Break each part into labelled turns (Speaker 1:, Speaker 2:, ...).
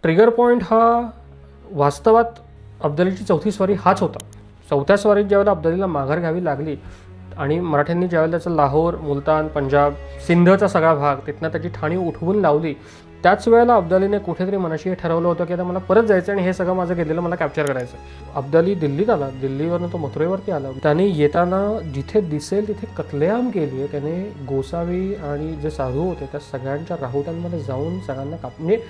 Speaker 1: Trigger point हा वास्तवात अब्दालीची चौथी स्वारी हाच होता. चौथ्या स्वारीत ज्यावेळेला अब्दालीला माघार घ्यावी लागली आणि मराठ्यांनी ज्यावेळेला त्याचं लाहोर, मुलतान, पंजाब, सिंधचा सगळा भाग तिथनं त्याची ठाणी उठवून लावली, त्याच वेळेला अब्दालीने कुठेतरी मनाशी हे ठरवलं होतं की आता मला परत जायचं आणि हे सगळं माझं घेतलेलं मला कॅप्चर करायचं. अब्दाली दिल्लीत आला, दिल्लीवरनं तो मथुरेवरती आला. त्याने येताना जिथे दिसेल तिथे कत्लेआम केली आहे. त्याने गोसावी आणि जे साधू होते त्या सगळ्यांच्या राहुट्यांमध्ये जाऊन सगळ्यांना म्हणजे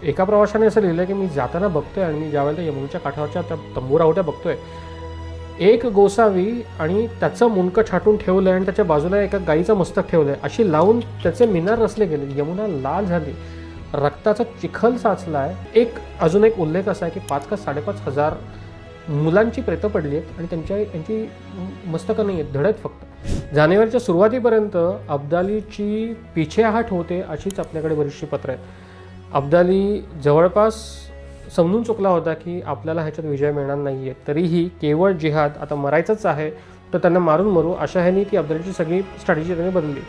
Speaker 1: एका प्रवाशाने असं लिहिलं की मी जाताना बघतोय आणि मी ज्यावेळेला यमुनेच्या काठावरच्या त्या तंबू राहुट्या बघतोय, एक गोसावी आणि त्याचं मुंडकं छाटून ठेवलं आहे आणि त्याच्या बाजूला एका गाईचं मस्तक ठेवलं आहे, अशी लावून त्याचे मिनार रचले गेले. यमुना लाल झाली, रक्ताचा चिखल साचला आहे. अजून एक उल्लेख असा आहे की 5 का 5.5 हजार मुलांची प्रेतं पडली आहेत आणि त्यांची मस्तकं नाही आहेत, धड आहेत फक्त. जानेवारीच्या सुरुवातीपर्यंत अब्दालीची पिछेहाट होते अशीच आपल्याकडे बरीचशी पत्रं आहेत. अब्दाली जवळपास समजून चुकला होता की आपल्याला ह्याच्यात विजय मिळणार नाही आहे, तरीही केवळ जिहाद, आता मरायचंच आहे तर त्यांना मारून मरू, अशा ह्यानी ती अब्दालीची सगळी स्ट्रॅटेजी त्यांनी बदलली.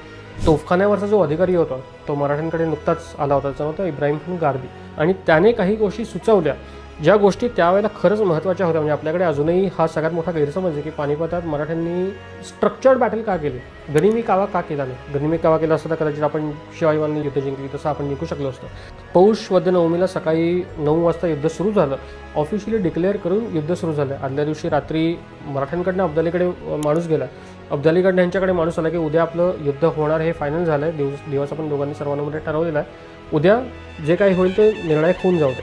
Speaker 1: तोफखान्यावरचा जो अधिकारी होता तो मराठ्यांकडे नुकताच आला होता, त्याचा होता इब्राहिम खान गार्दी, आणि त्याने काही गोष्टी सुचवल्या ज्या गोष्टी त्यावेळेला खरंच महत्त्वाच्या होत्या. म्हणजे आपल्याकडे अजूनही हा सगळ्यात मोठा गैरसमज आहे की पानिपतात मराठ्यांनी स्ट्रक्चर्ड बॅटल का केली, गनिमी कावा का केला नाही. गनिमी कावा केला असता तर कदाचित आपण शिवाजीवांनी युद्ध जिंकली तसं आपण जिंकू शकलो असतो. पौष वद्य नवमीला सकाळी 9 वाजता युद्ध सुरू झालं, ऑफिशियली डिक्लेअर करून युद्ध सुरू झालं. आदल्या दिवशी रात्री मराठ्यांकडनं अब्दालीकडे माणूस गेला, अब्दालीकडनं यांच्याकडे माणूस आला की उद्या आपलं युद्ध होणार हे फायनल झालं आहे, दिवस आपण दोघांनी सर्वांमध्ये ठरवलेला आहे, उद्या जे काही होईल ते निर्णायक होऊन जाऊ दे.